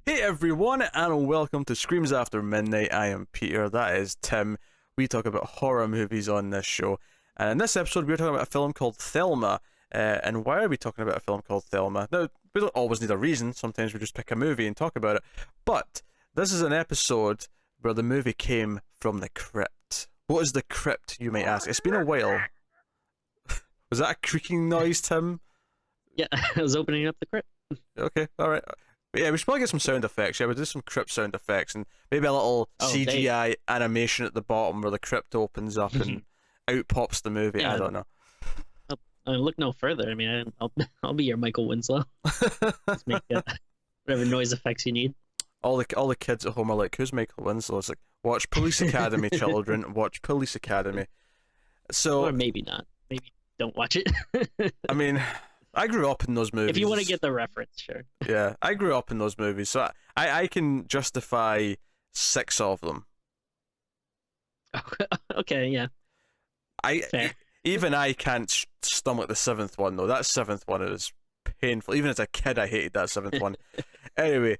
Hey everyone, and welcome to Screams After Midnight. I am Peter, that is Tim. We talk about horror movies on this show. And in this episode, we're talking about a film called Thelma. And why are we talking about a film called Thelma? Now, we don't always need a reason, sometimes we just pick a movie and talk about it. But this is an episode where the movie came from the crypt. What is the crypt, you might ask? It's been a while. Was that a creaking noise, Tim? Yeah, I was opening up the crypt. Okay, alright. Yeah, we should probably get some sound effects. Yeah, we'll do some crypt sound effects and maybe a little CGI animation at the bottom where the crypt opens up and out pops the movie. Yeah, I don't know. look no further. I mean, I'll be your Michael Winslow. Just make whatever noise effects you need. All the kids at home are like, "Who's Michael Winslow?" It's like, watch Police Academy, children. Watch Police Academy. So, Or maybe not. Maybe don't watch it. I mean, I grew up in those movies. If you want to get the reference, sure. Yeah, I grew up in those movies, so I can justify 6 of them. Okay, yeah. Fair. Even I can't stomach the 7th one though. That 7th one is painful. Even as a kid, I hated that 7th one. Anyway,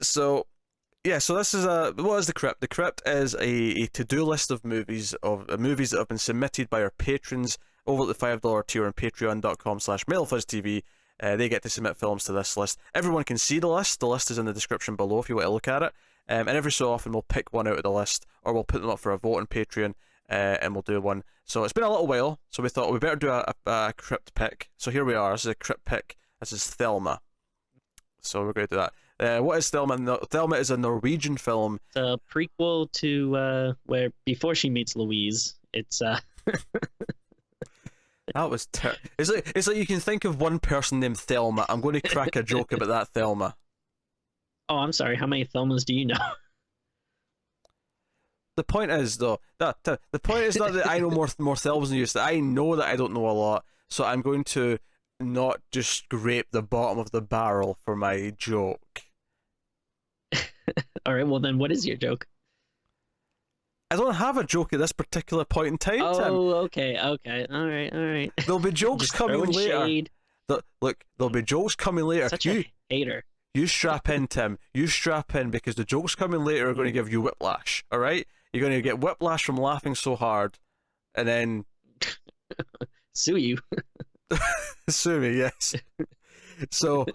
so this is what is the crypt? The crypt is a to-do list of movies that have been submitted by our patrons over at the $5 tier on patreon.com/MailFuzzTV. They get to submit films to this list. Everyone can see the list. The list is in the description below if you want to look at it. And every so often we'll pick one out of the list, or we'll put them up for a vote on Patreon, and we'll do one. So it's been a little while, so we thought we better do a crypt pick. So here we are. This is a crypt pick. This is Thelma. So we're going to do that. What is Thelma? Thelma is a Norwegian film. It's a prequel to where before she meets Louise. It's That was it's like you can think of one person named Thelma. I'm going to crack a joke about that Thelma. Oh, I'm sorry. How many Thelmas do you know? The point is, though, the point is not that I know more Thelmas than you. That I know that I don't know a lot, so I'm going to not just scrape the bottom of the barrel for my joke. All right. Well, then, what is your joke? I don't have a joke at this particular point in time, Oh, Tim. okay. All right. There'll be jokes Just coming throwing later. shade. Look, there'll be jokes coming later. Such a hater. You strap in, Tim. You strap in, because the jokes coming later are going to give you whiplash, alright? You're going to get whiplash from laughing so hard, and then... Sue you. Sue me, yes. So,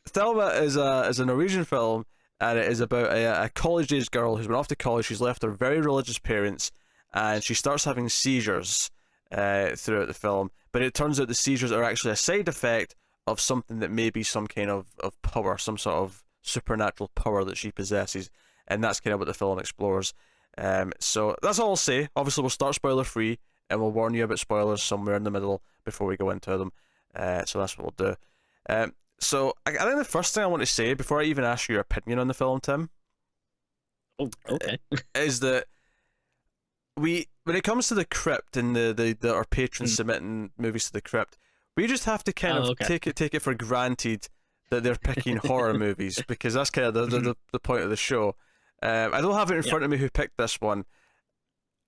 Thelma is a Norwegian film, and it is about a college-age girl who's been off to college. She's left her very religious parents, and she starts having seizures throughout the film. But it turns out the seizures are actually a side effect of something that may be some kind of power, some sort of supernatural power that she possesses, and that's kind of what the film explores. So that's all I'll say. Obviously, we'll start spoiler-free, and we'll warn you about spoilers somewhere in the middle before we go into them. So that's what we'll do. So I think the first thing I want to say, before I even ask your opinion on the film, Tim, Oh, okay. is that when it comes to the crypt and our patrons submitting movies to the crypt, we just have to kind of take it for granted that they're picking horror movies, because that's kind of the point of the show. I don't have it in front of me who picked this one.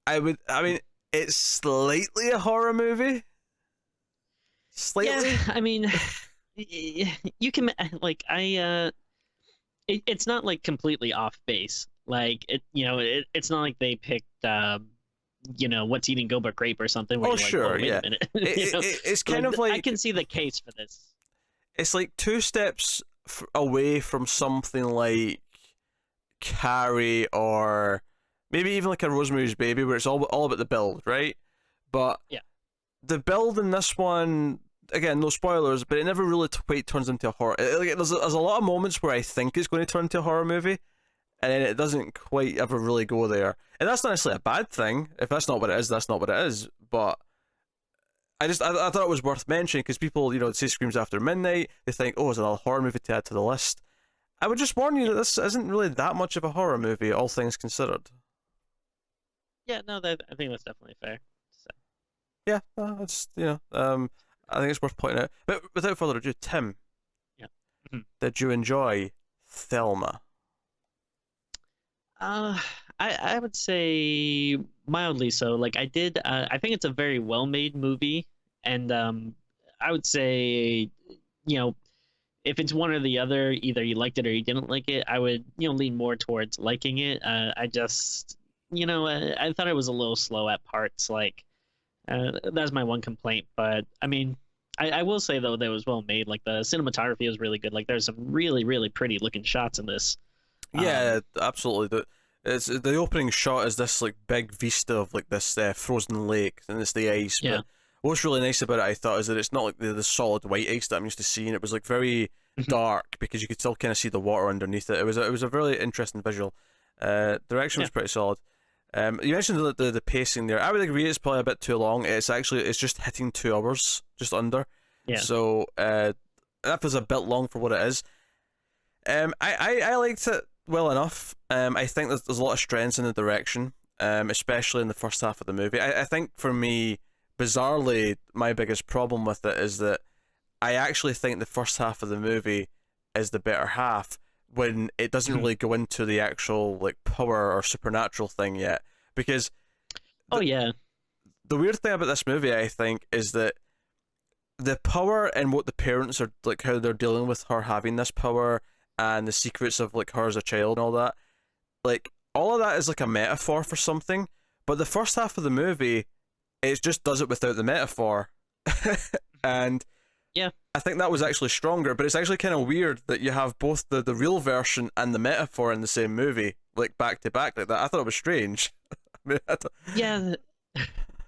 I mean, it's slightly a horror movie. Slightly. Yeah, I mean, you can it's not like completely off base. Like it's not like they picked What's Eating Go But Grape or something. Where Sure, wait yeah. a minute. It's kind of like, I can see the case for this. It's like 2 steps away from something like Carrie, or maybe even like a Rosemary's Baby, where it's all about the build, right? But yeah, the build in this one, again, no spoilers, but it never really quite turns into a horror. There's a lot of moments where I think it's going to turn into a horror movie, and then it doesn't quite ever really go there. And that's not necessarily a bad thing. If that's not what it is, that's not what it is. But I thought it was worth mentioning, because people, say Screams After Midnight, they think, oh, it's another horror movie to add to the list. I would just warn you that this isn't really that much of a horror movie, all things considered. Yeah, no, I think that's definitely fair. So. Yeah, it's I think it's worth pointing out. But without further ado, Tim, did you enjoy Thelma? I would say mildly so. Like I did. I think it's a very well-made movie, and I would say, if it's one or the other, either you liked it or you didn't like it, I would, lean more towards liking it. I just, I thought it was a little slow at parts. Like, that's my one complaint. But I mean, I will say though that it was well made. Like the cinematography was really good. Like there's some really really pretty looking shots in this. Yeah, absolutely. The opening shot is this like big vista of like this frozen lake, and it's the ice. Yeah. But what's really nice about it, I thought, is that it's not like the solid white ice that I'm used to seeing. It was like very dark because you could still kind of see the water underneath it. It was a really interesting visual. Direction was pretty solid. You mentioned the pacing there. I would agree it's probably a bit too long. It's just hitting 2 hours, just under. Yeah. So that was a bit long for what it is. I liked it well enough. I think there's a lot of strengths in the direction, especially in the first half of the movie. I think for me, bizarrely, my biggest problem with it is that I actually think the first half of the movie is the better half when it doesn't really go into the actual like power or supernatural thing yet. Because the weird thing about this movie, I think, is that the power and what the parents are like, how they're dealing with her having this power and the secrets of like her as a child and all that, like all of that is like a metaphor for something. But the first half of the movie, it just does it without the metaphor. And yeah, I think that was actually stronger, but it's actually kind of weird that you have both the real version and the metaphor in the same movie, like back to back like that. I thought it was strange. Yeah,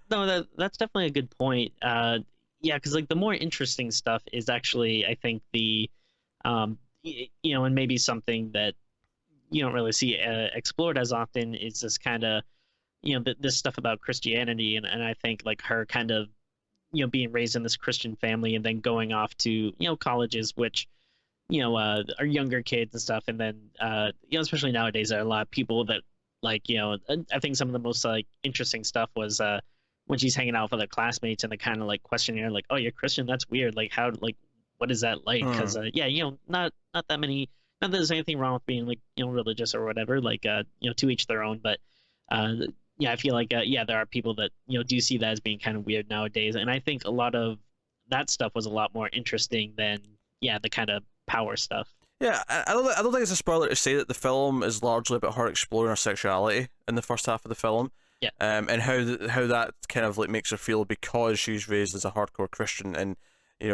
no, that's definitely a good point. Yeah, because like the more interesting stuff is actually, I think the, and maybe something that you don't really see explored as often is this kind of, this stuff about Christianity, and I think like her kind of, being raised in this Christian family and then going off to, colleges, which, are younger kids and stuff. And then, especially nowadays, there are a lot of people that like, I think some of the most like interesting stuff was when she's hanging out with other classmates and they kind of like questioning her, like, oh, you're Christian? That's weird. Like, how, like, what is that like? Because, not that many, not that there's anything wrong with being like, religious or whatever, like, to each their own. But, yeah, I feel like there are people that do see that as being kind of weird nowadays, and I think a lot of that stuff was a lot more interesting than the kind of power stuff. Yeah, I don't think it's a spoiler to say that the film is largely about her exploring her sexuality in the first half of the film. Yeah. And how that kind of like makes her feel because she's raised as a hardcore Christian, and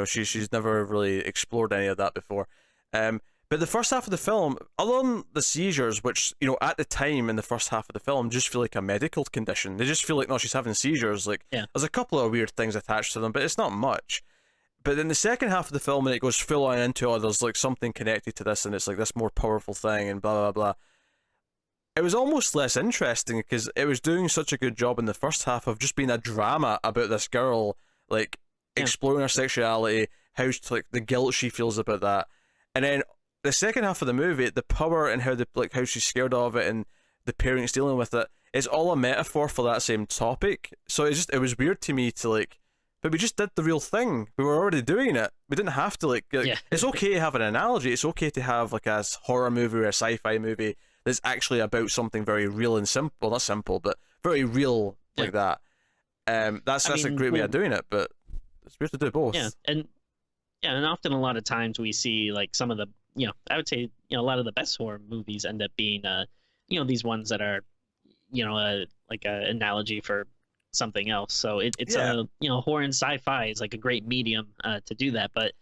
she's never really explored any of that before. But the first half of the film, other than the seizures, which, at the time in the first half of the film just feel like a medical condition. They just feel like, no, she's having seizures. Like, there's a couple of weird things attached to them, but it's not much. But in the second half of the film, when it goes full on into, oh, there's like something connected to this, and it's like this more powerful thing, and blah, blah, blah. It was almost less interesting because it was doing such a good job in the first half of just being a drama about this girl, like, exploring her sexuality, how, like, the guilt she feels about that. And then the second half of the movie, the power and how she's scared of it and the parents dealing with it, is all a metaphor for that same topic. So it was weird to me to like, but we just did the real thing. We were already doing it. We didn't have to like it's okay to have an analogy. It's okay to have like a horror movie or a sci-fi movie that's actually about something very real and simple. Well, not simple, but very real like that. That's a great way of doing it, but it's weird to do both. And often a lot of times we see like some of the, I would say, a lot of the best horror movies end up being, these ones that are, like an analogy for something else. So it's horror and sci-fi is like a great medium to do that. But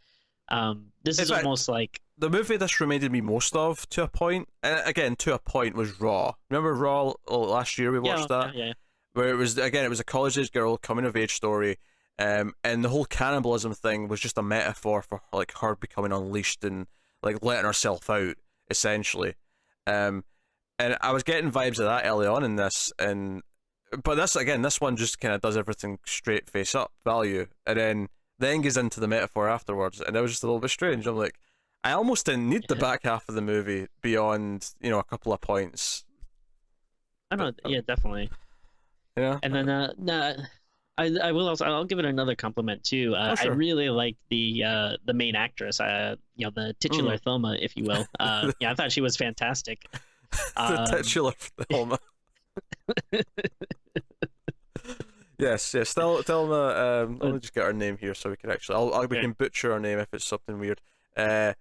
this is almost like the movie this reminded me most of, to a point. And again, to a point, was Raw. Remember Raw? Last year we watched that. Yeah. Where it was a college-age girl coming of age story. And the whole cannibalism thing was just a metaphor for like her becoming unleashed and like letting herself out, essentially. And I was getting vibes of that early on in this, but this one just kind of does everything straight face up value, and then goes into the metaphor afterwards, and it was just a little bit strange. I'm like, I almost didn't need the back half of the movie beyond a couple of points. I know, yeah, definitely. Yeah. And then I will also, I'll give it another compliment too. Sure. I really like the main actress, the titular Thelma, if you will. I thought she was fantastic. The titular Thelma. yes. Thelma. Let me just get her name here so we can actually. We can butcher her name if it's something weird. Uh,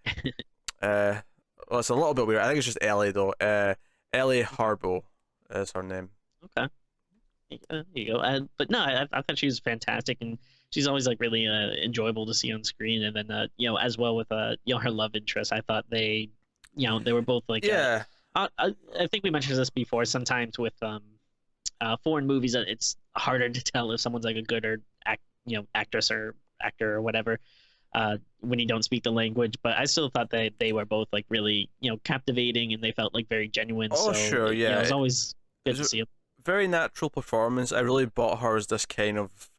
well, it's a little bit weird. I think it's just Ellie though. Eili Harboe is her name. Okay. There you go. But no, I thought she was fantastic, and she's always like really enjoyable to see on screen. And then as well with her love interest, I thought they were both like Yeah. I think we mentioned this before. Sometimes with foreign movies, it's harder to tell if someone's like a good or actress or actor or whatever when you don't speak the language. But I still thought that they were both like really captivating, and they felt like very genuine. Oh, So sure, yeah. it was always good to see them. Very natural performance. I really bought her as this kind of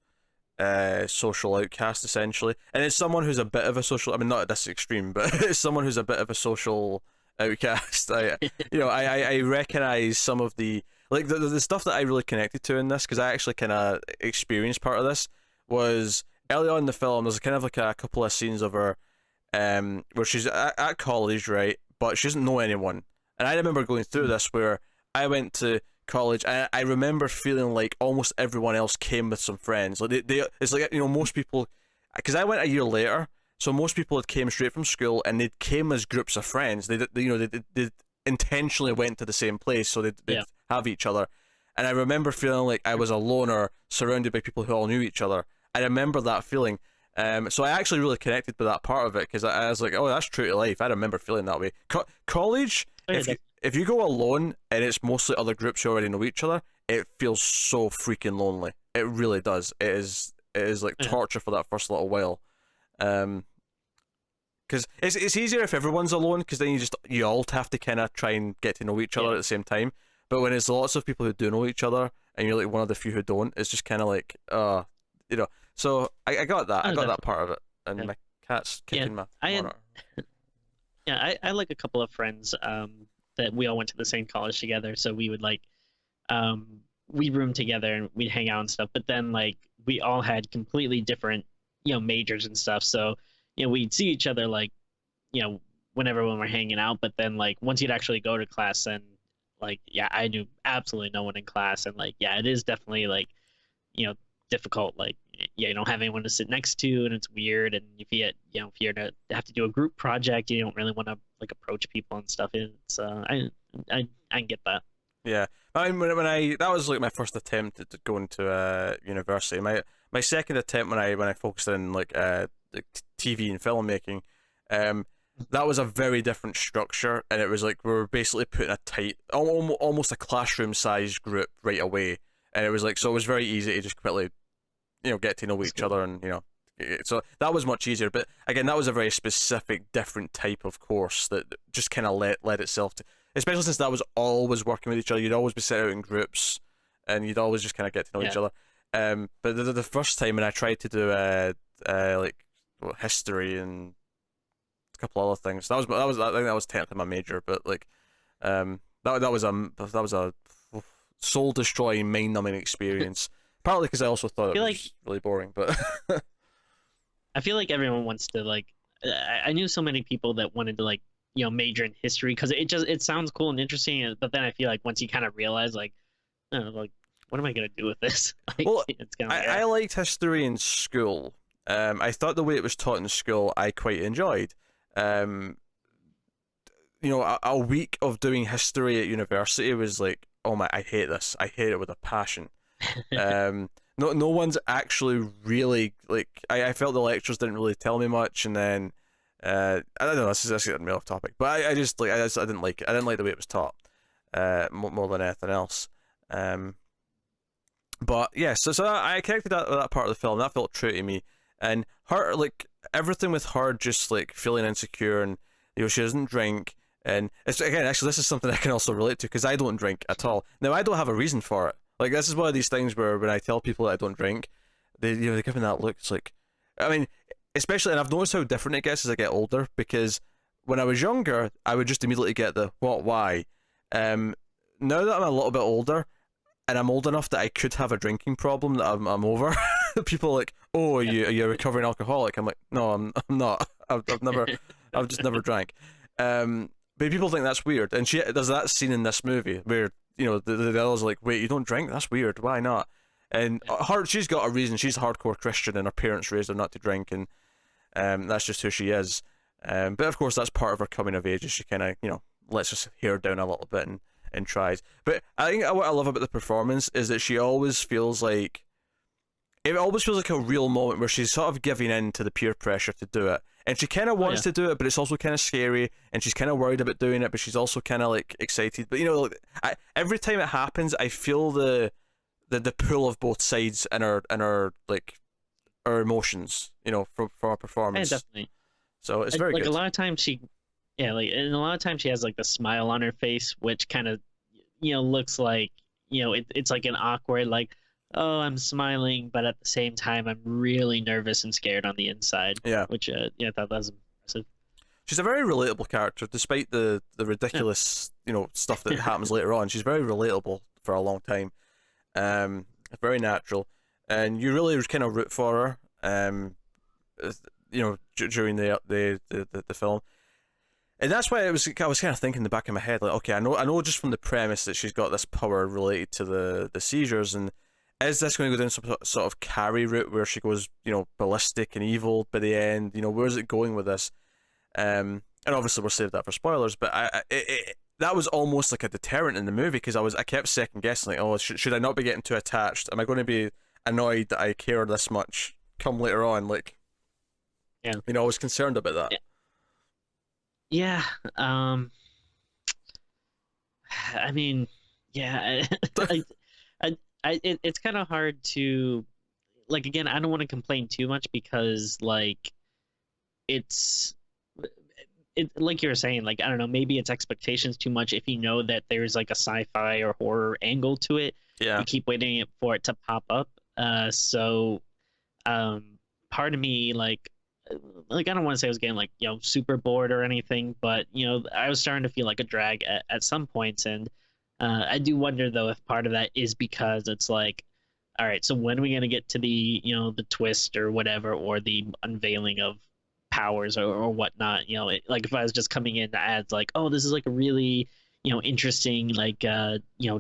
social outcast essentially, and it's someone who's a bit of a social. I mean, not at this extreme, but it's someone who's a bit of a social outcast. I recognize some of the the stuff that I really connected to in this, because I actually kind of experienced part of this. Was early on in the film, there's kind of like a couple of scenes of her where she's at college, right, but she doesn't know anyone. And I remember going through this where I went to college, and I remember feeling like almost everyone else came with some friends. Like they it's like most people, because I went a year later, so most people had came straight from school and they came as groups of friends. They intentionally went to the same place so they'd have each other. And I remember feeling like I was a loner surrounded by people who all knew each other. I remember that feeling. So I actually really connected with that part of it, because I was like, oh, that's true to life. I remember feeling that way. College, if you go alone and it's mostly other groups who already know each other, it feels so freaking lonely. It really does. It is like torture for that first little while. Because it's easier if everyone's alone, because then you all have to kind of try and get to know each other at the same time. But when it's lots of people who do know each other and you're like one of the few who don't, it's just kind of like, So I got that. I got that part of it. And my cat's kicking my monitor. I like a couple of friends that we all went to the same college together, so we would we roomed together and we'd hang out and stuff. But then like we all had completely different majors and stuff, so we'd see each other like whenever when we're hanging out. But then like once you'd actually go to class, then like I knew absolutely no one in class, and like it is definitely like difficult. Like you don't have anyone to sit next to, and it's weird. And if you if you're to have to do a group project, you don't really want to like approach people and stuff. It's I can get that. Yeah, I mean when that was like my first attempt at going to university. My second attempt when I focused in like TV and filmmaking, that was a very different structure, and it was like we were basically putting a tight, almost a classroom sized group right away, and it was like, so it was very easy to just quickly get to know each other, and so that was much easier. But again, that was a very specific different type of course that just kind of led itself to, especially since that was always working with each other. You'd always be set out in groups and you'd always just kind of get to know each other. But the first time when I tried to do history and a couple other things, that was I think that was technically my major, but like that was a soul destroying, mind numbing experience. Partly because I also thought it was really boring, but I feel like everyone wants to like. I knew so many people that wanted to like major in history because it sounds cool and interesting, but then I feel like once you kind of realize like, like what am I gonna do with this? Like, well, it's kind of I liked history in school. I thought the way it was taught in school I quite enjoyed. A week of doing history at university was like, oh my, I hate this. I hate it with a passion. No one's actually really like. I felt the lectures didn't really tell me much, and then I don't know. This is getting me off topic, but I didn't like it. I didn't like the way it was taught, more than anything else. But yeah, so I connected that with that part of the film. That felt true to me, and her, like everything with her, just like feeling insecure, and she doesn't drink, and it's again actually this is something I can also relate to because I don't drink at all. Now I don't have a reason for it. Like this is one of these things where when I tell people that I don't drink, they give me that look. It's like, I mean, especially, and I've noticed how different it gets as I get older, because when I was younger, I would just immediately get the what, why. Now that I'm a little bit older, and I'm old enough that I could have a drinking problem that I'm over. People are like, oh, are you a recovering alcoholic? I'm like, no, I'm not. I've just never drank. But people think that's weird, and there's that scene in this movie where the others are like, wait, you don't drink? That's weird. Why not? And she's got a reason. She's a hardcore Christian, and her parents raised her not to drink, and that's just who she is. But of course, that's part of her coming of age. Is she kind of, lets her hair down a little bit and tries. But I think what I love about the performance is that she always feels like it always feels like a real moment where she's sort of giving in to the peer pressure to do it. And she kind of wants to do it, but it's also kind of scary, and she's kind of worried about doing it, but she's also kind of like excited. But every time it happens, I feel the pull of both sides in her like her emotions, from her performance. Yeah, definitely. So it's very like good. a lot of times and a lot of times she has like the smile on her face, which kind of looks like it's like an awkward like, oh, I'm smiling, but at the same time I'm really nervous and scared on the inside. Yeah. Which I thought that was impressive. She's a very relatable character, despite the ridiculous stuff that happens later on. She's very relatable for a long time, very natural, and you really kind of root for her, during the film. And that's why I was kind of thinking in the back of my head, like, okay, I know just from the premise that she's got this power related to the seizures, and is this going to go down some sort of Carrie route where she goes, ballistic and evil by the end? Where's it going with this? And obviously we'll save that for spoilers, but that was almost like a deterrent in the movie, because I kept second guessing, like, oh, should I not be getting too attached? Am I going to be annoyed that I care this much come later on? Like, yeah, I was concerned about that. Yeah. I mean, yeah. It's kind of hard to, like, again, I don't want to complain too much, because like it's like you were saying, like, I don't know, maybe it's expectations too much if you know that there's like a sci-fi or horror angle to it. Yeah. You keep waiting for it to pop up. So part of me like I don't want to say I was getting like super bored or anything, but I was starting to feel like a drag at some points. And I do wonder though if part of that is because it's like, all right, so when are we going to get to the the twist or whatever, or the unveiling of powers or whatnot? Like if I was just coming in as like, oh, this is like a really interesting like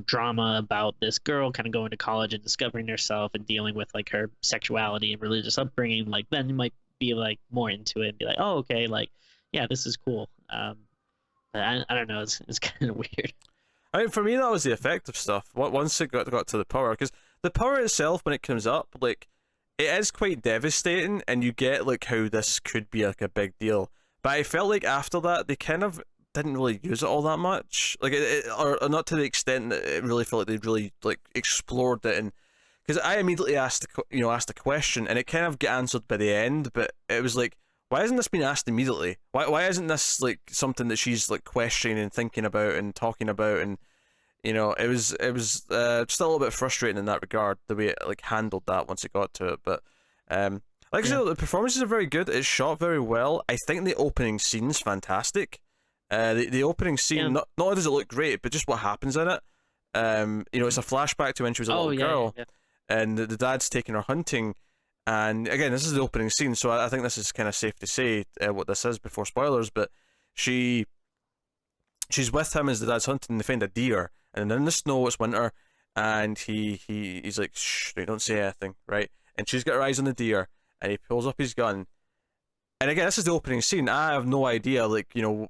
drama about this girl kind of going to college and discovering herself and dealing with like her sexuality and religious upbringing, like then you might be like more into it and be like, oh, okay, like, yeah, this is cool. But I don't know, it's kind of weird. I mean, for me, that was the effective stuff. Once it got to the power, because the power itself, when it comes up, like, it is quite devastating, and you get like how this could be like a big deal. But I felt like after that, they kind of didn't really use it all that much, like or not to the extent that it really felt like they really like explored it. And because I immediately asked a question, and it kind of got answered by the end, but it was like, why isn't this being asked immediately? Why isn't this like something that she's like questioning and thinking about and talking about? And it was just a little bit frustrating in that regard, the way it like handled that once it got to it. But like I said, the performances are very good. It's shot very well. I think the opening scene's fantastic. The opening scene, not only does it look great, but just what happens in it. It's a flashback to when she was a little girl. And the dad's taking her hunting, and again, this is the opening scene, so I think this is kind of safe to say what this is before spoilers. But she's with him as the dad's hunting, and they find a deer, and in the snow, it's winter, and he's like, shh, don't say anything, right? And she's got her eyes on the deer, and he pulls up his gun, and again, this is the opening scene. I have no idea, like, all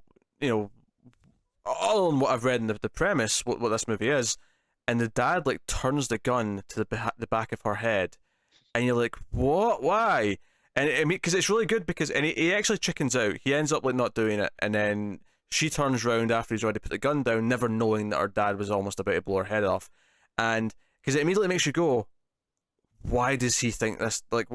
on what I've read in the premise, what this movie is. And the dad like turns the gun to the back of her head, and you're like, what? Why? And I mean, because it's really good, because he actually chickens out. He ends up like not doing it, and then she turns around after he's already put the gun down, never knowing that her dad was almost about to blow her head off. And because it immediately makes you go, why does he think this? Like,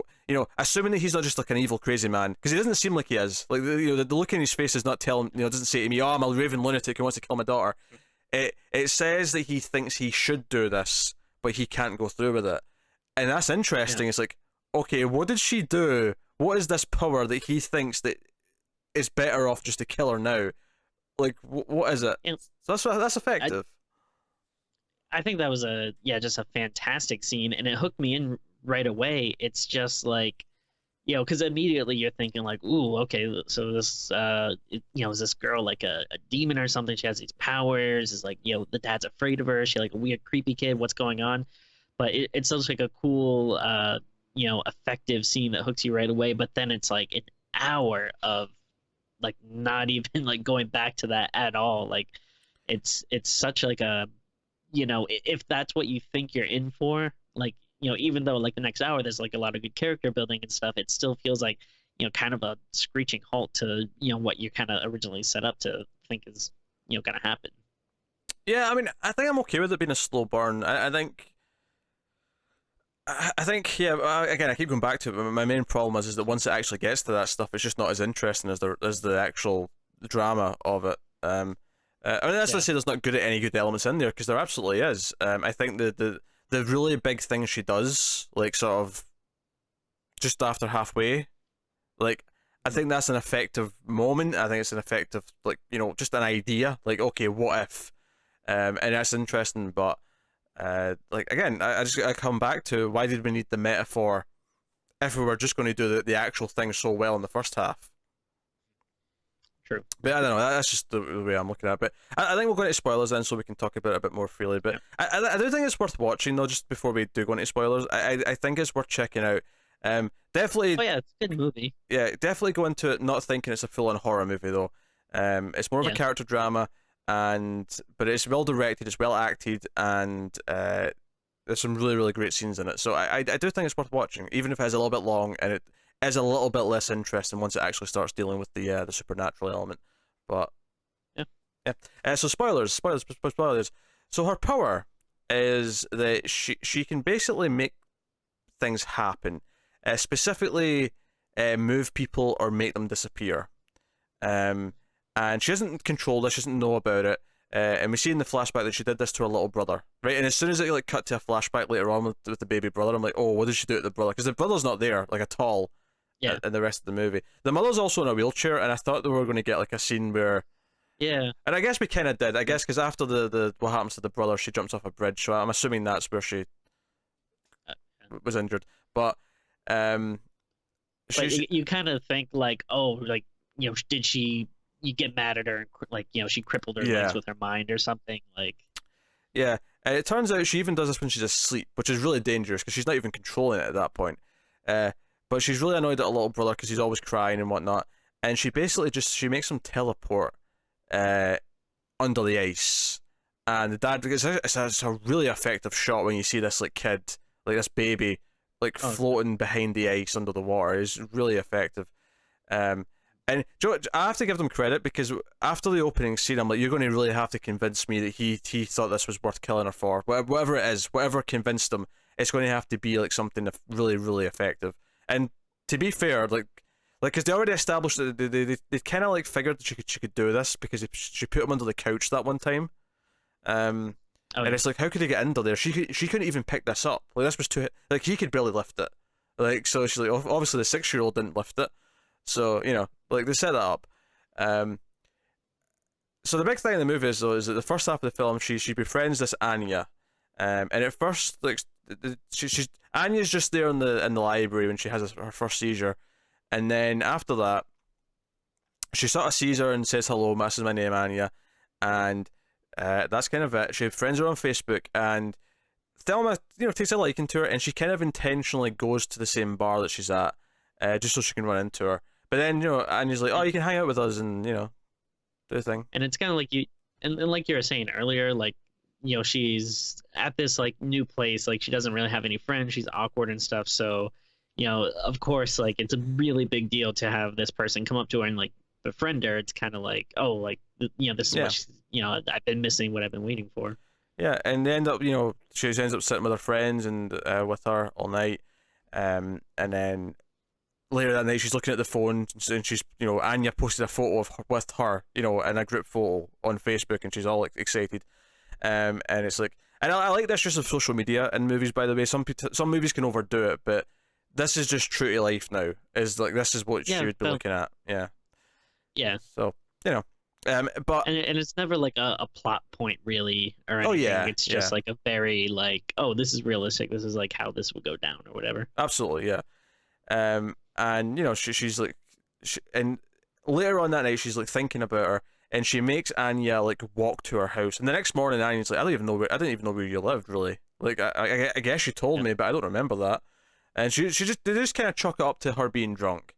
assuming that he's not just like an evil crazy man, because he doesn't seem like he is. Like, the look in his face is not telling, doesn't say to me, oh, I'm a raving lunatic who wants to kill my daughter. It says that he thinks he should do this, but he can't go through with it. And that's interesting. It's like, okay, what did she do? What is this power that he thinks that is better off just to kill her now? Like, what is it? So that's effective. I think that was just a fantastic scene, and it hooked me in right away. It's just like, because immediately you're thinking like, ooh, okay, so this, is this girl like a demon or something? She has these powers. Is like, the dad's afraid of her. Is she like a weird, creepy kid? What's going on? But it's such like a cool, effective scene that hooks you right away. But then it's like an hour of like not even like going back to that at all. Like it's such like a, if that's what you think you're in for, like, even though like the next hour there's like a lot of good character building and stuff, it still feels like, kind of a screeching halt to, what you kind of originally set up to think is, gonna happen. Yeah, I mean, I think I'm okay with it being a slow burn. I think. I think, yeah. Again, I keep going back to it. But my main problem is that once it actually gets to that stuff, it's just not as interesting as the actual drama of it. I mean, that's not to say there's not any good elements in there, because there absolutely is. I think the really big thing she does, like sort of just after halfway, like, I think that's an effective moment. I think it's an effective, like, just an idea. Like, okay, what if? And that's interesting, but like, again, I come back to, why did we need the metaphor if we were just going to do the actual thing so well in the first half? True. But I don't know. That's just the way I'm looking at it. But I think we'll go into spoilers then, so we can talk about it a bit more freely. But yeah. I do think it's worth watching, though. Just before we do go into spoilers, I think it's worth checking out. Definitely. Oh yeah, it's a good movie. Yeah, definitely go into it not thinking it's a full-on horror movie, though. It's more of a character drama, but it's well directed, it's well acted, and there's some really, really great scenes in it. So I do think it's worth watching, even if it's a little bit long and it is a little bit less interesting once it actually starts dealing with the supernatural element. But yeah. So spoilers. So her power is that she can basically make things happen, specifically move people or make them disappear. And she doesn't control this, she doesn't know about it. And we see in the flashback that she did this to her little brother, right? And as soon as it like cut to a flashback later on with the baby brother, I'm like, oh, what did she do to the brother? Because the brother's not there, like, at all. Yeah. In the rest of the movie, the mother's also in a wheelchair, and I thought they were going to get like a scene where, yeah, and I guess we kind of did. I guess because after the what happens to the brother, she jumps off a bridge. So I'm assuming that's where she was injured. But you kind of think like, oh, like, did she? You get mad at her and like, she crippled her legs with her mind or something, like. Yeah, and it turns out she even does this when she's asleep, which is really dangerous because she's not even controlling it at that point. But she's really annoyed at her little brother because he's always crying and whatnot, and she basically she makes him teleport under the ice, and the dad, it's a really effective shot when you see this like kid, like this baby, like floating behind the ice under the water. It's really effective. And Joe, I have to give them credit, because after the opening scene, I'm like, you're going to really have to convince me that he thought this was worth killing her for. Whatever it is, whatever convinced him, it's going to have to be like something really, really effective. And to be fair, like, because they already established that they kind of like figured that she could do this, because she put him under the couch that one time. And it's like, how could he get under there? She couldn't even pick this up. Like, this was too, like, he could barely lift it. Like, so she's like, obviously the 6-year-old didn't lift it. So, like, they set that up. So the big thing in the movie is, though, is that the first half of the film, she befriends this Anya. And at first, like, Anya's just there in the library when she has her first seizure. And then after that, she sort of sees her and says, hello, this is my name, Anya. And that's kind of it. She friends her on Facebook, and Thelma, takes a liking to her, and she kind of intentionally goes to the same bar that she's at, just so she can run into her. But then, Anya's like, oh, you can hang out with us and, do the thing. And it's kind of like and like you were saying earlier, like, she's at this, like, new place, like, she doesn't really have any friends, she's awkward and stuff, so, of course, like, it's a really big deal to have this person come up to her and, like, befriend her. It's kind of like, oh, like, this is what she's, I've been missing what I've been waiting for. Yeah, and they end up, she ends up sitting with her friends and with her all night, and then later that night she's looking at the phone, and she's, Anya posted a photo of her, with her, in a group photo on Facebook, and she's all like excited, and it's like, and I like this just of social media in movies, by the way. Some movies can overdo it, but this is just true to life now. Is like, this is what she would be looking at. Yeah. So, but and it's never like a plot point really or anything. Oh yeah, it's just like a very like, oh, this is realistic. This is like how this would go down or whatever. Absolutely, yeah. And she's like, and later on that night she's like thinking about her, and she makes Anya like walk to her house. And the next morning, Anya's like, I didn't even know where you lived, really. Like, I guess you told me, but I don't remember that. And they just kind of chalk it up to her being drunk.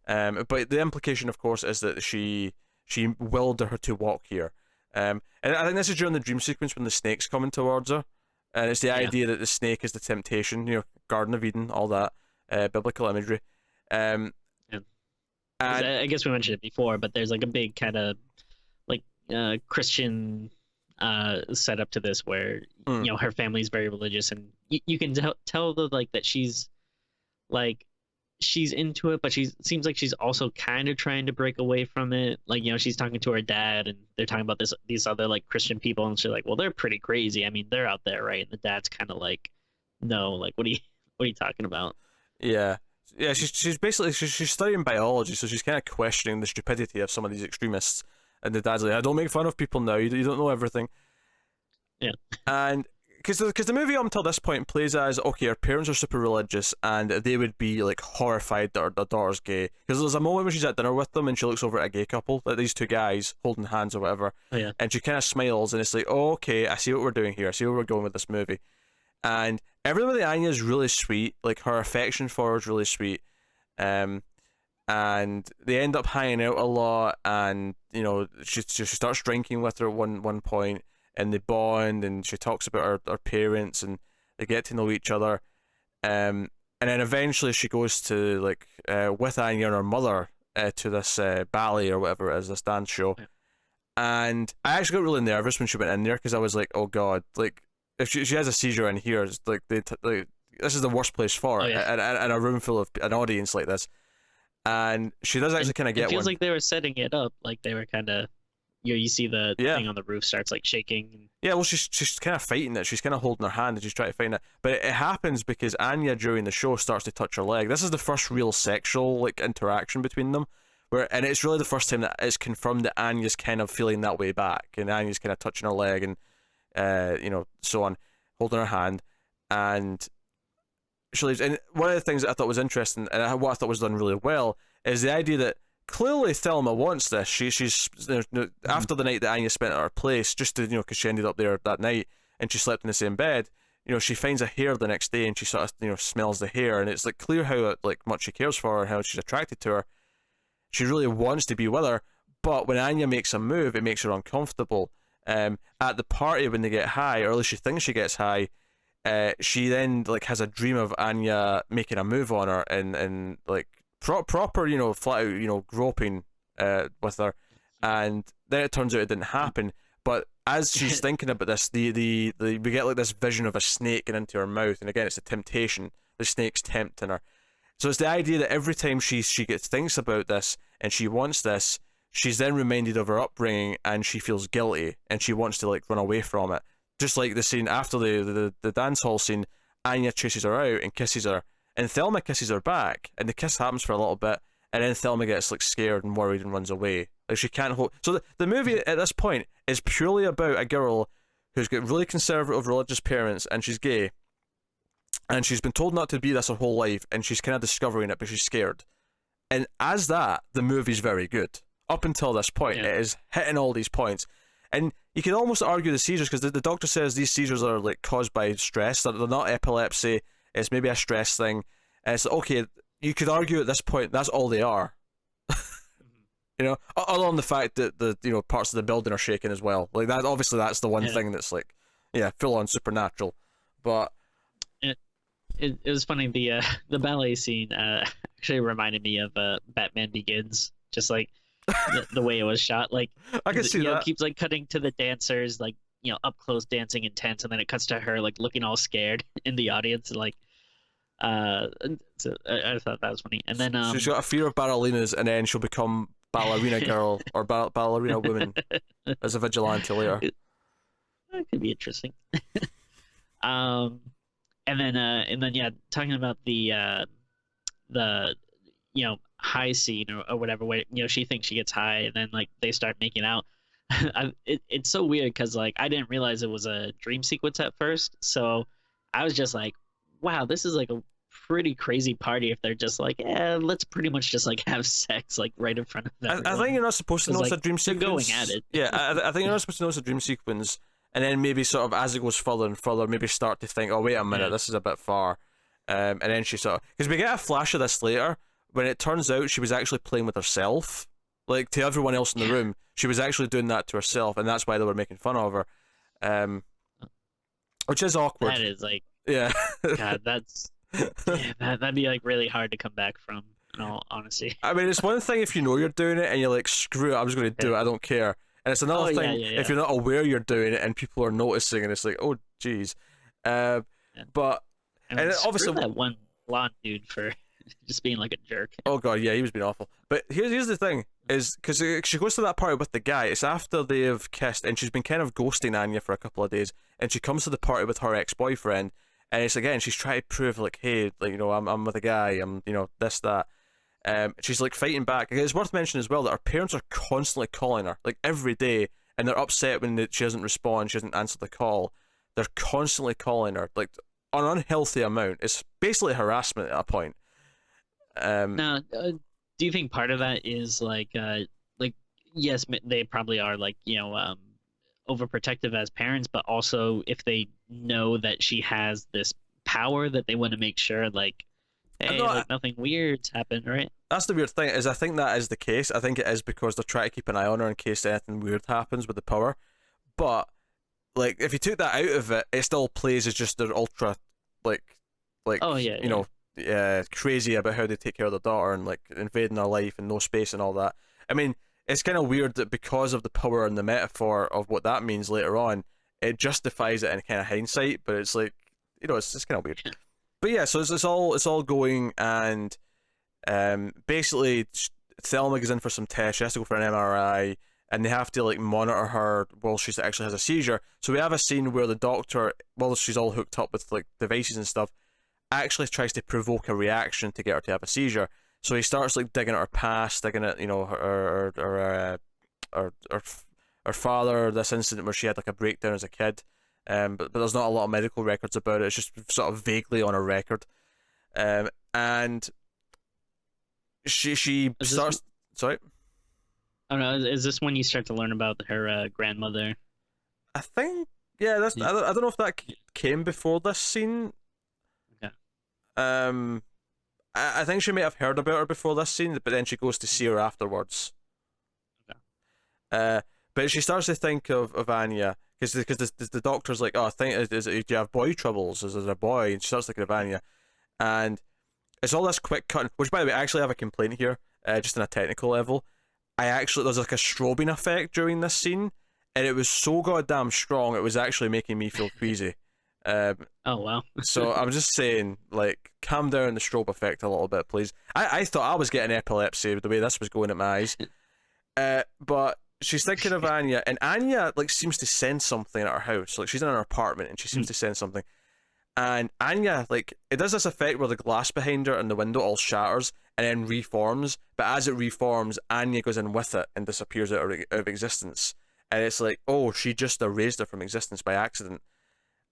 But the implication, of course, is that she willed her to walk here. And I think this is during the dream sequence when the snake's coming towards her, and it's the idea that the snake is the temptation. Garden of Eden, all that biblical imagery. And I guess we mentioned it before, but there's like a big kind of like Christian setup to this, where her family's very religious, and you can tell that she's like she's into it, but seems like she's also kind of trying to break away from it. Like, she's talking to her dad, and they're talking about these other like Christian people, and she's like, well, they're pretty crazy. I mean, they're out there, right? And the dad's kind of like, no, like, what are you talking about? Yeah. She's basically she's studying biology, so she's kind of questioning the stupidity of some of these extremists. And the dad's like, I don't make fun of people now. You don't know everything. Yeah. And because the movie up until this point plays as, okay, her parents are super religious, and they would be like horrified that her daughter's gay. Because there's a moment when she's at dinner with them, and she looks over at a gay couple, like these two guys holding hands or whatever. Oh, yeah. And she kind of smiles, and it's like, oh, okay, I see what we're doing here. I see where we're going with this movie. And everything with Anya is really sweet. Like, her affection for her is really sweet. And they end up hanging out a lot, and she starts drinking with her at one point, and they bond, and she talks about her parents, and they get to know each other. And then eventually she goes to with Anya and her mother to this ballet or whatever it is, this dance show. Yeah. And I actually got really nervous when she went in there, because I was like, oh god, like if she has a seizure in here, it's like this is the worst place for her. Oh, yeah. in a room full of an audience like this. And she does actually kind of get it feels one. like they were setting it up, like they were kind of you see the thing on the roof starts like shaking. Yeah, well, she's kind of fighting it. She's kind of holding her hand and she's trying to fight it. But it happens because Anya during the show starts to touch her leg. This is the first real sexual interaction between them, and it's really the first time that it's confirmed that Anya's kind of feeling that way back, and Anya's kind of touching her leg and so on, holding her hand, and she leaves. And one of the things that I thought was interesting, and what I thought was done really well, is the idea that clearly Thelma wants this. She's after the night that Anya spent at her place, just to because she ended up there that night and she slept in the same bed. She finds a hair the next day and she sort of smells the hair, and it's like clear how much she cares for her and how she's attracted to her. She really wants to be with her, but when Anya makes a move, it makes her uncomfortable. At the party when they get high, or at least she thinks she gets high, she then has a dream of Anya making a move on her and proper flat out groping with her, and then it turns out it didn't happen. But as she's thinking about this, we get this vision of a snake getting into her mouth, and again it's a temptation. The snake's tempting her. So it's the idea that every time she thinks about this and she wants this, she's then reminded of her upbringing and she feels guilty and she wants to run away from it. Just like the scene after the dance hall scene, Anya chases her out and kisses her, and Thelma kisses her back, and the kiss happens for a little bit, and then Thelma gets scared and worried and runs away. She can't hold. So the movie at this point is purely about a girl who's got really conservative religious parents, and she's gay, and she's been told not to be this her whole life, and she's kind of discovering it, but she's scared. And as that, the movie's very good. Up until this point, it is hitting all these points. And you can almost argue the seizures, because the doctor says these seizures are caused by stress. They're not epilepsy. It's maybe a stress thing. And it's okay. You could argue at this point that's all they are. Other than the fact that the parts of the building are shaking as well. That obviously that's the one thing that's full on supernatural. But it was funny. The ballet scene actually reminded me of Batman Begins. Just the way it was shot, I can see that. It keeps cutting to the dancers, up close dancing intense, and then it cuts to her looking all scared in the audience, so I thought that was funny. And then she's got a fear of ballerinas, and then she'll become ballerina girl or ballerina woman as a vigilante later. That could be interesting. And then talking about the high scene or whatever, where she thinks she gets high and then they start making out. It's so weird because I didn't realize it was a dream sequence at first, so I was just wow, this is a pretty crazy party if they're just let's pretty much just have sex right in front of everyone. I think you're not supposed to know it's a dream sequence. They're going at it. Yeah, I think you're not supposed to know it's a dream sequence, and then maybe sort of as it goes further and further, maybe start to think, oh wait a minute, this is a bit far, and then she because we get a flash of this later, when it turns out she was actually playing with herself. Like, to everyone else in the room, she was actually doing that to herself, and that's why they were making fun of her. Which is awkward. That is like, yeah. God, that'd be like really hard to come back from, in all honesty. I mean, it's one thing if you know you're doing it and you're like, screw it, I'm just going to do it, I don't care. And it's another thing if you're not aware you're doing it and people are noticing and it's like, oh, geez. But and obviously that one blonde dude for just being like a jerk. Oh god, yeah, he was being awful. But here's the thing, is because she goes to that party with the guy. It's after they've kissed, and she's been kind of ghosting Anya for a couple of days, and she comes to the party with her ex-boyfriend, and it's again she's trying to prove like, hey, like, you know, I'm with a guy, I'm, you know, this that. She's like fighting back. It's worth mentioning as well that her parents are constantly calling her, like every day, and they're upset when she doesn't respond, she doesn't answer the call. They're constantly calling her, like an unhealthy amount. It's basically harassment at a point. Now, do you think part of that is like yes, they probably are like, you know, overprotective as parents, but also if they know that she has this power, that they want to make sure like, hey, like nothing weird's happened, right? That's the weird thing, is I think that is the case. I think it is because they're trying to keep an eye on her in case anything weird happens with the power. But like, if you took that out of it, it still plays as just their ultra like oh yeah, you know, crazy about how they take care of their daughter and like invading her life and no space and all that. I mean, it's kind of weird that because of the power and the metaphor of what that means later on, it justifies it in kind of hindsight. But it's like, you know, it's kind of weird. But yeah, so it's all going, and basically Thelma goes in for some tests. She has to go for an MRI, and they have to like monitor her while she actually has a seizure. So we have a scene where the doctor, while she's all hooked up with like devices and stuff, actually tries to provoke a reaction to get her to have a seizure. So he starts like digging at her past, digging at, you know, her father, this incident where she had like a breakdown as a kid. But there's not a lot of medical records about it. It's just sort of vaguely on a record. And she starts. Sorry. Oh no! Is this when you start to learn about her grandmother? I think that's. I don't know if that came before this scene. Okay. I think she may have heard about her before this scene, but then she goes to see her afterwards. Okay. But she starts to think of Anya, because the doctor's like, oh, I think do you have boy troubles? Is there a boy? And she starts thinking of Anya, and it's all this quick cut. Which, by the way, I actually have a complaint here, just on a technical level. There's like a strobing effect during this scene, and it was so goddamn strong, it was actually making me feel queasy. Oh wow. So I'm just saying, like, calm down the strobe effect a little bit, please. I thought I was getting epilepsy with the way this was going at my eyes. But she's thinking of Anya, and Anya like seems to sense something at her house. Like, she's in her apartment and she seems to sense something. And Anya, like, it does this effect where the glass behind her and the window all shatters and then reforms, but as it reforms, Anya goes in with it and disappears out of existence. And it's like, oh, she just erased her from existence by accident.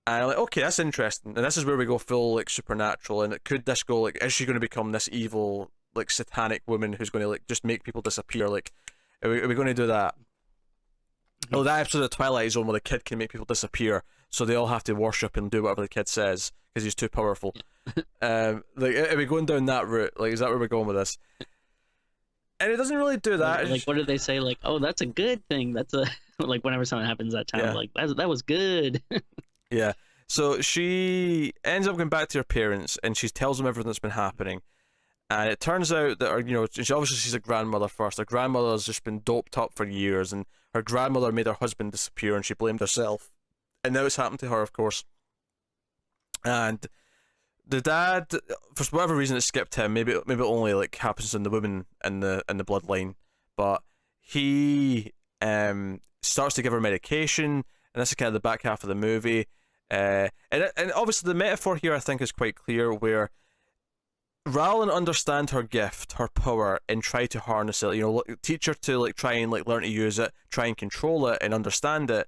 And I'm like, okay, that's interesting. And this is where we go full like supernatural, and could this go like, is she going to become this evil like satanic woman who's going to like just make people disappear? Like, are we going to do that? Oh, that episode of Twilight Zone where the kid can make people disappear, so they all have to worship and do whatever the kid says because he's too powerful. Like, are we going down that route? Like, is that where we're going with this? And it doesn't really do that. Like, what do they say? Like, oh, that's a good thing. That's a like whenever something happens that time, like that was good. Yeah. So she ends up going back to her parents, and she tells them everything that's been happening. And it turns out that, she's a grandmother first. Her grandmother's just been doped up for years, and her grandmother made her husband disappear, and she blamed herself. And now it's happened to her, of course. And the dad, for whatever reason, it skipped him. Maybe it only like happens in the women in the bloodline. But he starts to give her medication, and this is kind of the back half of the movie. And obviously the metaphor here, I think, is quite clear, where rather than understand her gift, her power, and try to harness it, teach her to like try and like learn to use it, try and control it and understand it,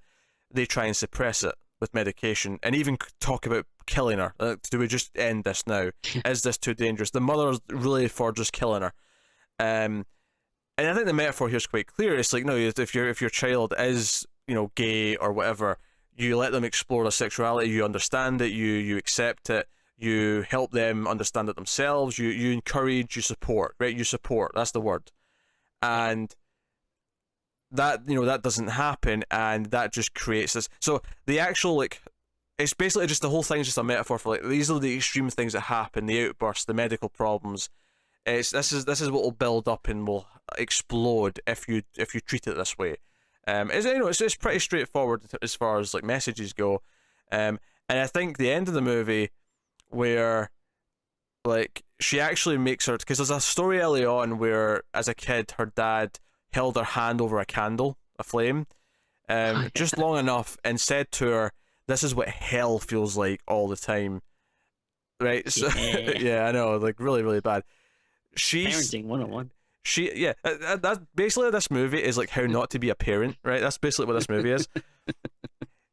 they try and suppress it with medication and even talk about killing her. Do we just end this now? Is this too dangerous? The mother's really for just killing her. And I think the metaphor here is quite clear. It's like, no, if your child is gay or whatever, you let them explore their sexuality, you understand it, you accept it, you help them understand it themselves, you encourage, you support, right? You support, that's the word. And that, that doesn't happen, and that just creates this. So the actual, like, it's basically just, the whole thing is just a metaphor for, like, these are the extreme things that happen, the outbursts, the medical problems. This is what will build up and will explode if you treat it this way. It's pretty straightforward as far as, like, messages go. And I think the end of the movie, where, like, she actually makes her, because there's a story early on where, as a kid, her dad held her hand over a candle, a flame, just long enough, and said to her, "This is what hell feels like all the time." Right? So, yeah, I know, like, really, really bad. Parenting 101. That basically, this movie is like how not to be a parent, right? That's basically what this movie is.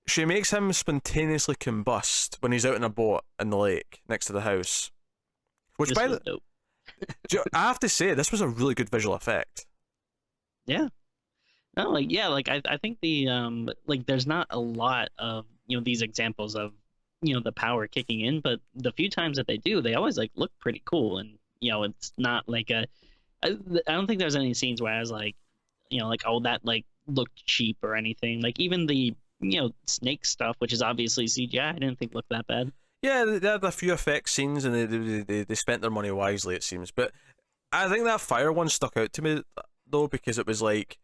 She makes him spontaneously combust when he's out in a boat in the lake next to the house. Which, dope. I have to say, this was a really good visual effect. Yeah. No, I think the there's not a lot of, these examples of, the power kicking in, but the few times that they do, they always, like, look pretty cool. And, it's not like I don't think there's any scenes where I was like, oh, that, like, looked cheap or anything. Like, even the, snake stuff, which is obviously CGI, I didn't think looked that bad. Yeah, they had a few effect scenes, and they spent their money wisely, it seems. But I think that fire one stuck out to me, though, because it was like,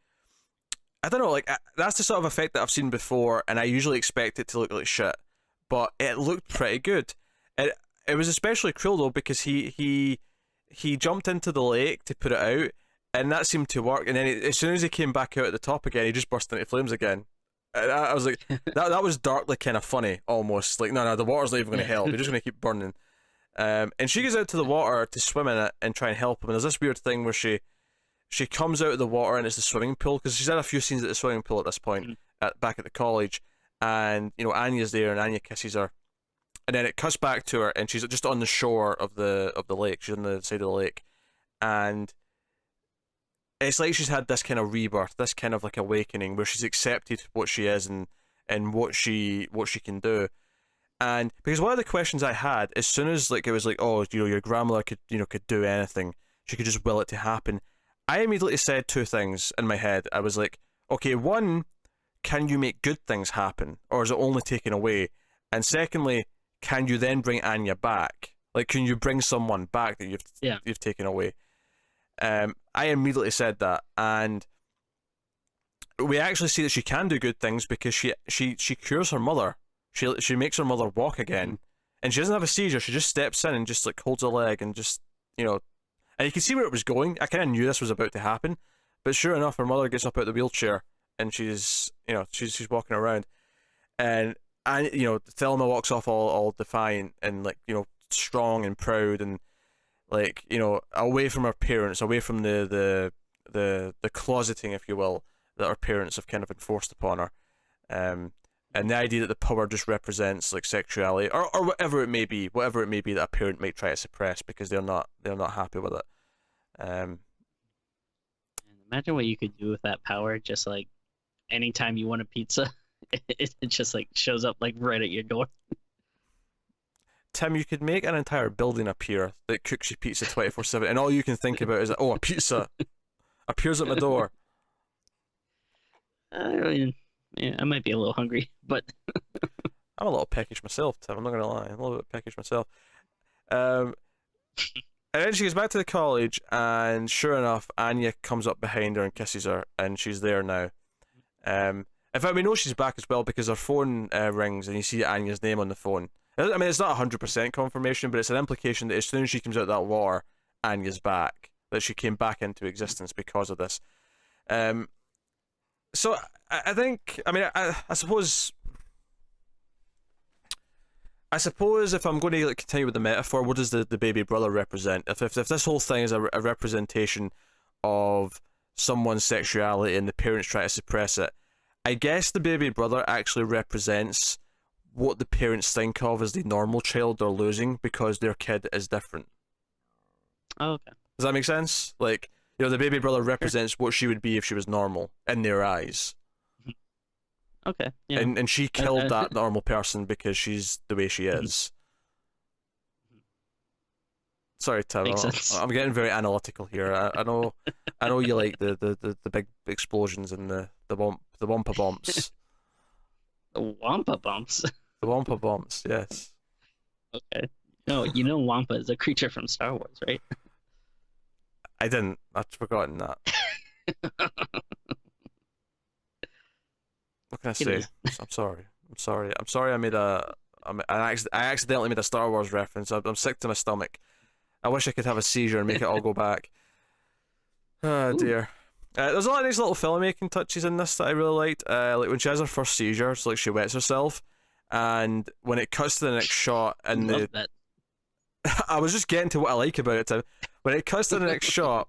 I don't know, like, that's the sort of effect that I've seen before, and I usually expect it to look like shit, but it looked pretty good. It was especially cruel, though, because he jumped into the lake to put it out, and that seemed to work. And then as soon as he came back out at the top again, he just burst into flames again. And I was like, that was darkly kind of funny, almost. Like, no, the water's not even going to help. You're just going to keep burning. And she goes out to the water to swim in it and try and help him. And there's this weird thing where she comes out of the water, and it's the swimming pool, because she's had a few scenes at the swimming pool at this point, back at the college. And, Anya's there, and Anya kisses her. And then it cuts back to her, and she's just on the shore of the lake. She's on the side of the lake, and it's like she's had this kind of rebirth, this kind of, like, awakening, where she's accepted what she is and what she can do. And because one of the questions I had, as soon as, like, it was like, oh, your grandmother could do anything, she could just will it to happen, I immediately said two things in my head. I was like, okay, one, can you make good things happen, or is it only taken away? And secondly, can you then bring Anya back? Like, can you bring someone back that you've taken away? I immediately said that, and we actually see that she can do good things, because she cures her mother. She makes her mother walk again, and she doesn't have a seizure. She just steps in and just, like, holds her leg, and just, and you can see where it was going. I kind of knew this was about to happen, but sure enough, her mother gets up out of the wheelchair, and she's walking around, and Thelma walks off all defiant and, like, strong and proud, and, like, away from her parents, away from the closeting, if you will, that her parents have kind of enforced upon her, and the idea that the power just represents, like, sexuality, or whatever it may be that a parent might try to suppress because they're not happy with it. Imagine what you could do with that power. Just, like, anytime you want a pizza, it just, like, shows up, like, right at your door. Tim, you could make an entire building appear that cooks you pizza 24/7, and all you can think about is, oh, a pizza appears at my door. I mean, yeah, I might be a little hungry, but I'm a little peckish myself, Tim. I'm not gonna lie, I'm a little bit peckish myself. And then she goes back to the college, and sure enough, Anya comes up behind her and kisses her, and she's there now. In fact, we know she's back as well, because her phone rings, and you see Anya's name on the phone. I mean, it's not 100% confirmation, but it's an implication that as soon as she comes out of that water, Anya's back. That she came back into existence because of this. So I think, I mean, I suppose if I'm going to, like, continue with the metaphor, what does the baby brother represent? If this whole thing is a representation of someone's sexuality and the parents try to suppress it, I guess the baby brother actually represents what the parents think of as the normal child they're losing, because their kid is different. Oh, okay. Does that make sense? Like, the baby brother represents what she would be if she was normal in their eyes. Okay. Yeah. And she killed that normal person because she's the way she is. Sorry, Tim. Makes sense. I'm getting very analytical here. I know you like the big explosions and the wampa bombs. Wampa bumps. The wampa bombs, yes. Okay. No, you know Wampa is a creature from Star Wars, right? I didn't. I'd forgotten that. What can I It say? is. I'm sorry. I'm sorry. I'm sorry. I accidentally made a Star Wars reference. I'm sick to my stomach. I wish I could have a seizure and make it all go back. Oh Ooh. dear. There's a lot of nice little filmmaking touches in this that I really liked. Like when she has her first seizure, it's like she wets herself, and when it cuts to the next shot, I and love that. I was just getting to what I like about it. Tim. When it cuts to the next shot,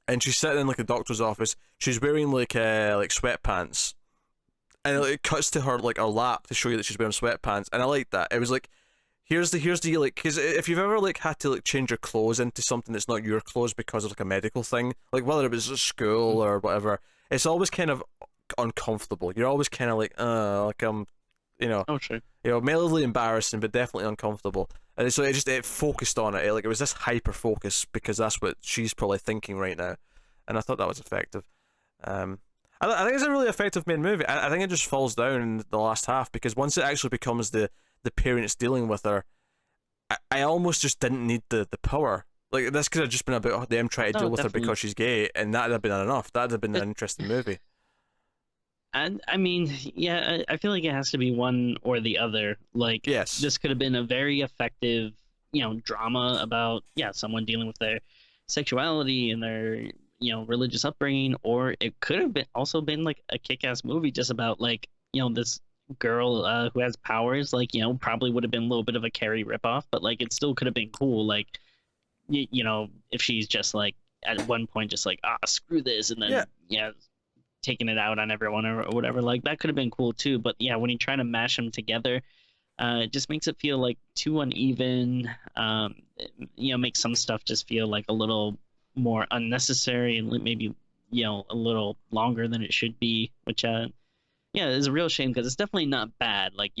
and she's sitting in like a doctor's office, she's wearing like sweatpants, and it cuts to her like her lap to show you that she's wearing sweatpants, and I like that. It was like, here's the like, because if you've ever like had to like change your clothes into something that's not your clothes because of like a medical thing, like whether it was at school or whatever, it's always kind of uncomfortable. You're always kind of like you know, Oh, sure. mildly embarrassing, but definitely uncomfortable. And so it focused on it. Like it was this hyper focus because that's what she's probably thinking right now, and I thought that was effective. I think it's a really effective main movie. I think it just falls down in the last half because once it actually becomes the parents dealing with her, I almost just didn't need the power. Like this could have just been about them trying to No, deal with her definitely. because she's gay, and that'd have been enough. That'd have been It- an interesting movie. And I mean, yeah, I feel like it has to be one or the other. Like Yes. this could have been a very effective, drama about someone dealing with their sexuality and their religious upbringing, or it could have been also been like a kick-ass movie just about like this girl who has powers. Like probably would have been a little bit of a Carrie ripoff, but like it still could have been cool. Like if she's just like at one point just like screw this, and Yeah. then taking it out on everyone or whatever, like that could have been cool too. But yeah, when you try to mash them together, it just makes it feel like too uneven. Makes some stuff just feel like a little more unnecessary and maybe a little longer than it should be, which is a real shame because it's definitely not bad. Like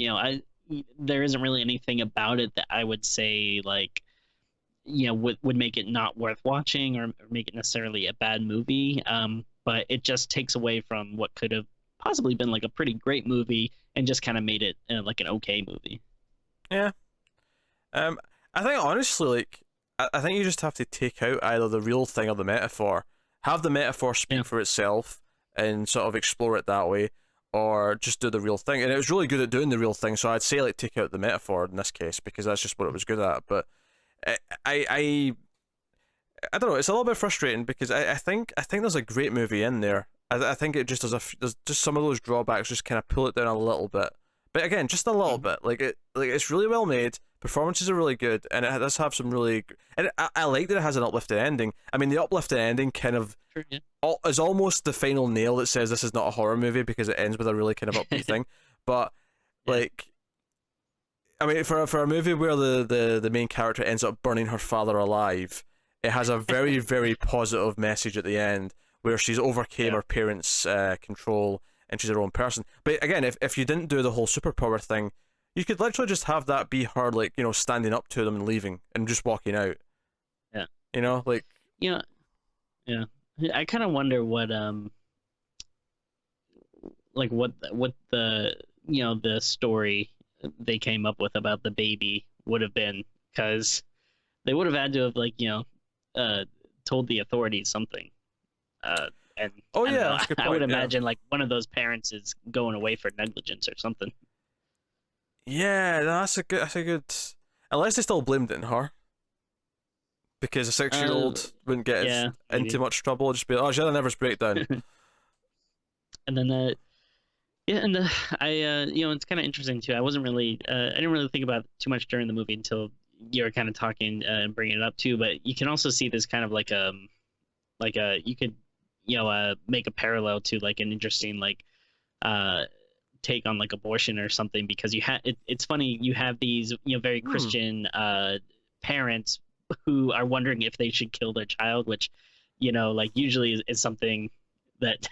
there isn't really anything about it that I would say like would make it not worth watching or make it necessarily a bad movie. But it just takes away from what could have possibly been like a pretty great movie and just kind of made it like an okay movie. Yeah. Um, I think honestly, like, I think you just have to take out either the real thing or the metaphor. Have the metaphor speak Yeah. for itself and sort of explore it that way, or just do the real thing. And it was really good at doing the real thing, so I'd say like take out the metaphor in this case because that's just what it was good at. But I I I don't know. It's a little bit frustrating because I think there's a great movie in there. I think it just there's just some of those drawbacks just kind of pull it down a little bit. But again, just a little Mhm. bit. Like it's really well made. Performances are really good, and it does have some really. And I like that it has an uplifting ending. I mean, the uplifting ending kind of Sure, yeah. is almost the final nail that says this is not a horror movie because it ends with a really kind of upbeat thing. But Yeah. like, I mean, for a movie where the main character ends up burning her father alive, it has a very very positive message at the end where she's overcame Yeah. her parents' control and she's her own person. But again, if you didn't do the whole superpower thing, you could literally just have that be her like standing up to them and leaving and just walking out. Yeah. Like Yeah. Yeah. I kind of wonder what like what the the story they came up with about the baby would have been, because they would have had to have like uh told the authorities something. And oh I don't yeah, know. that's a good I would point. Yeah, imagine like one of those parents is going away for negligence or something. yeah, that's a good. Unless they still blamed it on her. Because a 6-year-old wouldn't get Yeah, into maybe. much trouble. Just be like, oh, she had a nervous breakdown. And then yeah, and it's kind of interesting too. I didn't really think about it too much during the movie until you were kind of talking and bringing it up too. But you can also see this kind of like a you could make a parallel to like an interesting like uh take on like abortion or something, because it's funny, you have these very Hmm. Christian parents who are wondering if they should kill their child, which like usually is something that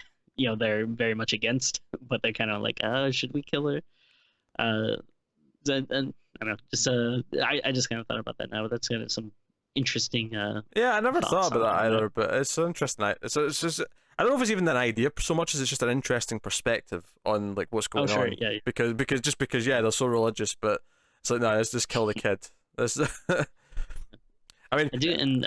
they're very much against, but they're kind of like should we kill her? And I don't know. Just I just kind of thought about that now. That's kind of some interesting Yeah, I never thought thoughts about that on it. either, but it's an interesting. It's just I don't know if it's even an idea so much as it's just an interesting perspective on like what's Oh going sure, on. yeah, Because yeah, they're so religious, but it's like no, let's just kill the kid. This, I mean, I do, and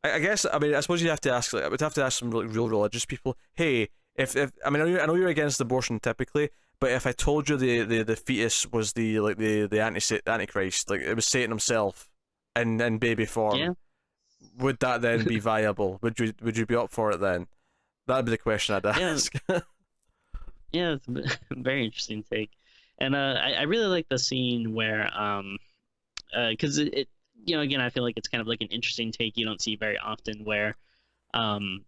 I guess I mean I suppose you have to ask like I would have to ask some like real religious people. Hey, if I mean I know you're against abortion typically, but if I told you the fetus was the like the antichrist, like it was Satan himself in baby form, yeah, would that then be viable? Would you be up for it then? That'd be the question I'd yeah, ask. yeah. It's a very interesting take, and I really like the scene where because it again I feel like it's kind of like an interesting take you don't see very often where um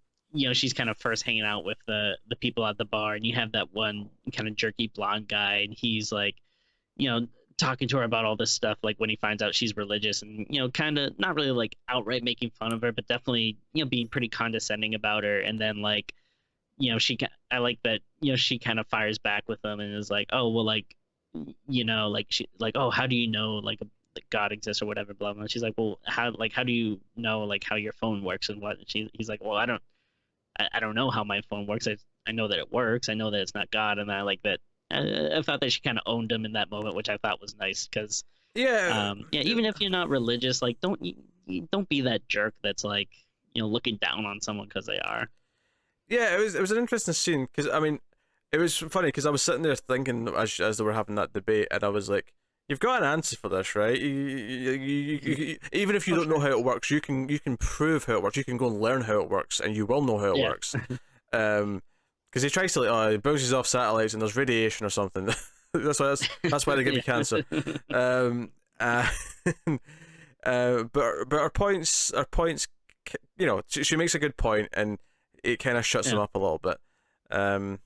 she's kind of first hanging out with the people at the bar, and you have that one kind of jerky blonde guy, and he's like you know talking to her about all this stuff like when he finds out she's religious, and kind of not really like outright making fun of her, but definitely being pretty condescending about her, and then like I like that she kind of fires back with them and is like, oh well, like like she like, oh, how do you know like that God exists or whatever, blah blah. She's like, well, how do you know like how your phone works and what? And he's like, well, I don't know how my phone works. I know that it works. I know that it's not God, and I like that. I thought that she kind of owned him in that moment, which I thought was nice because Yeah, yeah, even if you're not religious, like don't be that jerk that's like looking down on someone because they are. yeah. It was an interesting scene because I mean, it was funny because I was sitting there thinking as they were having that debate, and I was like, "You've got an answer for this, right? Even if you Oh don't know sure. how it works, you can prove how it works. You can go and learn how it works, and you will know how it Yeah. works." Um, because he tries to like, he bounces off satellites and there's radiation or something. That's why they give you cancer. Um, uh, but our points, she makes a good point and it kind of shuts them Yeah. up a little bit. Um,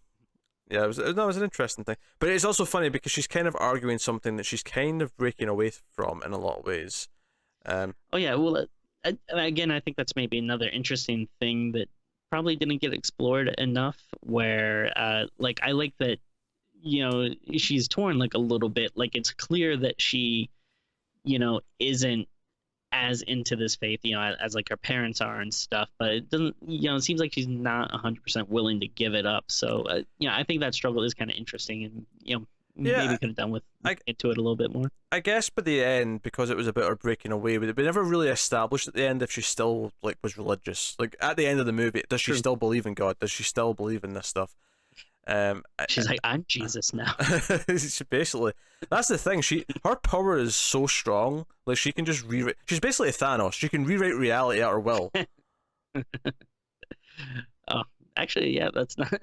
yeah, it was an interesting thing, but it's also funny because she's kind of arguing something that she's kind of breaking away from in a lot of ways. Um, Oh yeah, well, again, I think that's maybe another interesting thing that probably didn't get explored enough. Where, like, I like that, she's torn like a little bit. Like, it's clear that she, isn't as into this faith, as like her parents are and stuff. But it doesn't, it seems like she's not 100% willing to give it up. So, I think that struggle is kind of interesting, and yeah, maybe could have done with I into it a little bit more. I guess by the end, because it was about her breaking away, but it never really established at the end if she still like was religious. Like at the end of the movie, does she True. still believe in God? Does she still believe in this stuff? Um, She's like, I'm Jesus now. she basically that's the thing. Her power is so strong. Like she can just rewrite. She's basically Thanos. She can rewrite reality at her will. Oh, actually, yeah, that's not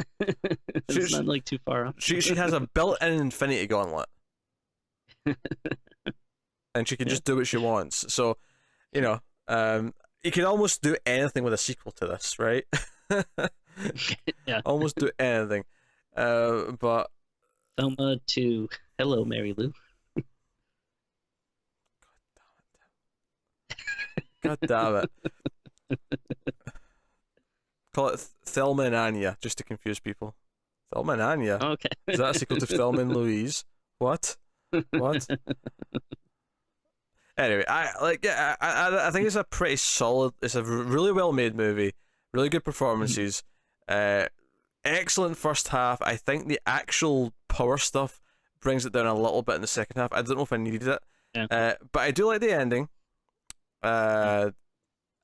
She it's not like too far off. she has a built-in Infinity Gauntlet, and she can Yeah, just do what she wants. So, you know, you can almost do anything with a sequel to this, right? yeah. Almost do anything. But Thelma to Hello, Mary Lou. God damn it, call it Thelma and Anya just to confuse people. Thelma and Anya. Okay. Is that a sequel to Thelma and Louise? What? What? Anyway, I think it's a pretty solid. It's a really well made movie. Really good performances. Uh, Excellent first half. I think the actual power stuff brings it down a little bit in the second half. I don't know if I needed it. Yeah. But I do like the ending. Uh,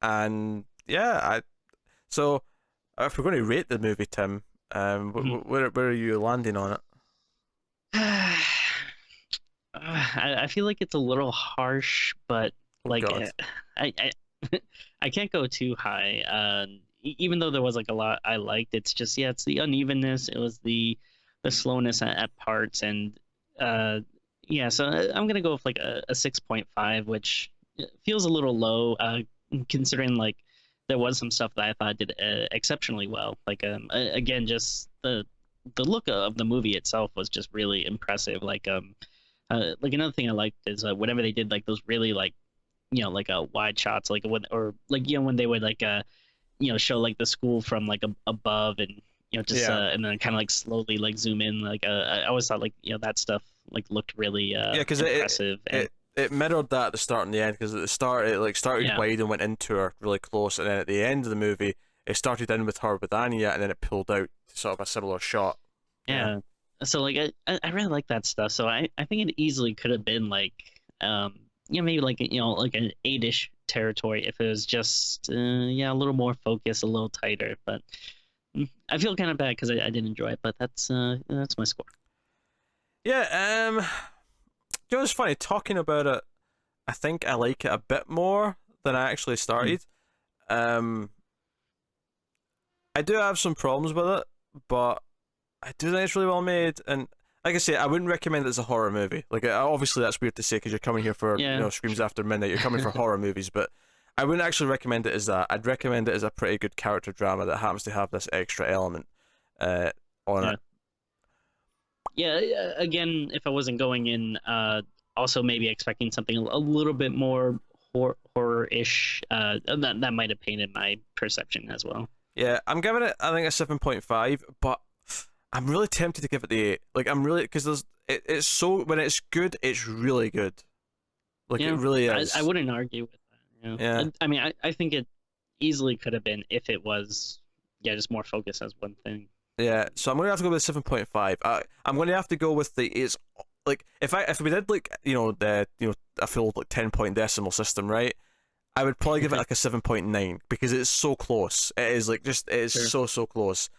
and yeah, so if we're going to rate the movie, Tim, where are you landing on it? I feel like it's a little harsh, but Oh like God. I I can't go too high. Even though there was like a lot I liked, it's just yeah, it's the unevenness. It was the slowness at parts, and yeah. So I'm gonna go with like a 6.5, which feels a little low, considering like there was some stuff that I thought did exceptionally well. Like again, just the look of the movie itself was just really impressive. Like another thing I liked is whenever they did like those really like like wide shots like when or like when they would like show like the school from like above, and just Yeah. and then kind of like slowly like zoom in like I always thought like that stuff looked really because impressive. it mirrored that at the start and the end, because at the start it like started Yeah. wide and went into her really close, and then at the end of the movie it started in with her with Anya, and then it pulled out to sort of a similar shot. Yeah. So like I really like that stuff. So I think it easily could have been like maybe like like an 8-ish territory if it was just a little more focused, a little tighter. But I feel kind of bad because I didn't enjoy it. But that's my score. Yeah. You know, it's funny talking about it. I think I like it a bit more than I actually started. I do have some problems with it, but I do think it's really well made. And like I say, I wouldn't recommend it as a horror movie. Like, obviously that's weird to say because you're coming here for Screams After Midnight. You're coming for horror movies, but I wouldn't actually recommend it as that. I'd recommend it as a pretty good character drama that happens to have this extra element on it. Yeah. Again, if I wasn't going in, also maybe expecting something a little bit more horror-ish, that might have painted my perception as well. Yeah, I'm giving it, I think, a 7.5, but I'm really tempted to give it the 8. Like, I'm really, because it's so, when it's good, it's really good. Like, it really is. I wouldn't argue with that. Yeah. I mean, I think it easily could have been if it was, just more focused as one thing. Yeah, so I'm gonna have to go with 7.5. I'm gonna have to go with the it's like if we did like a full like 10-point decimal system, right? I would probably give it like a 7.9 because it's so close. It is like just it is so close.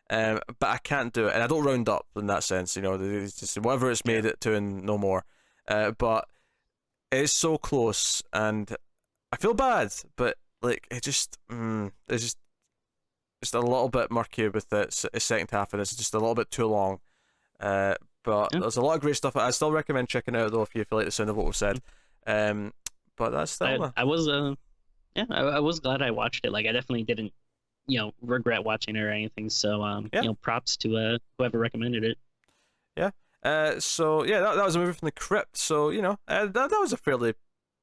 But I can't do it, and I don't round up in that sense. It's just whatever it's made it to and no more. But it's so close, and I feel bad, but like it's just a little bit murky with its second half, and it's just a little bit too long. But there's a lot of great stuff. I still recommend checking it out though if you like the sound of what we've said. But that's Thelma. I was I was glad I watched it. Like I definitely didn't regret watching it or anything. So props to whoever recommended it. Yeah. So that was a movie from the Crypt. So that was a fairly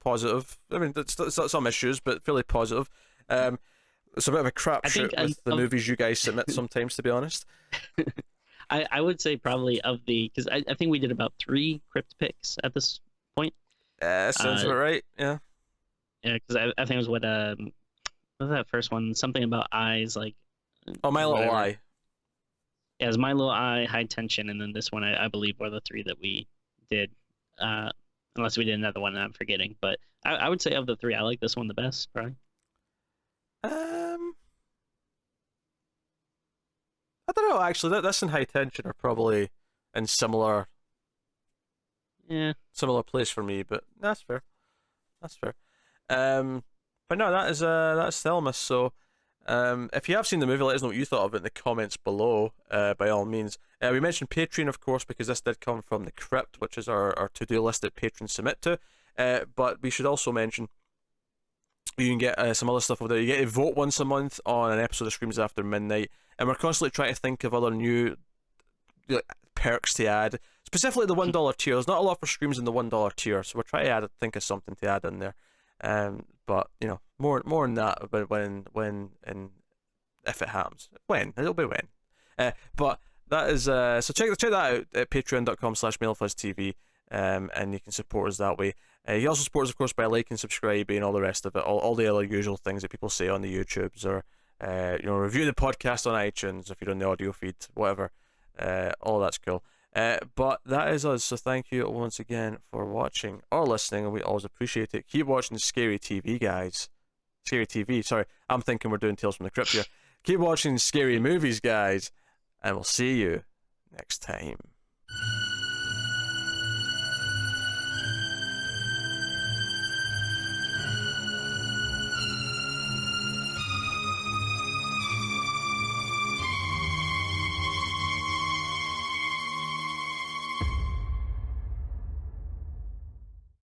positive. I mean, it's some issues, but fairly positive. It's a bit of a crapshoot with the movies you guys submit sometimes, to be honest. I would say probably because I think we did about 3 Crypt picks at this point. Sounds about right. Yeah. Yeah, because I think it was what was that first one? Something about eyes, like. Oh, My Little Eye. Yeah, it was My Little Eye, High Tension, and then this one I believe were the 3 that we did. Unless we did another one and I'm forgetting, but I would say of the 3, I like this one the best, probably. I don't know. Actually, this and High Tension are probably in similar place for me, but that's fair. But no, that's Thelma. So, if you have seen the movie, let us know what you thought of it in the comments below. By all means, we mentioned Patreon, of course, because this did come from the Crypt, which is our to-do list that patrons submit to. But we should also mention you can get some other stuff over there. You get to vote once a month on an episode of Screams After Midnight, and we're constantly trying to think of other new perks to add. Specifically, the $1 tier. There's not a lot for Screams in the $1 tier, so we're trying to think of something to add in there. But more on that when and if it happens. When it'll be when. But that is so check that out at patreon.com/MailFuzzTV, and you can support us that way. You also support us, of course, by liking, subscribing, and all the rest of it, all the other usual things that people say on the YouTubes, or review the podcast on iTunes if you're on the audio feed, whatever. All that's cool. But that is us, so thank you once again for watching or listening, and we always appreciate it. Keep watching Scary TV, guys. Scary TV, sorry, I'm thinking we're doing Tales from the Crypt here. Keep watching scary movies, guys, and we'll see you next time.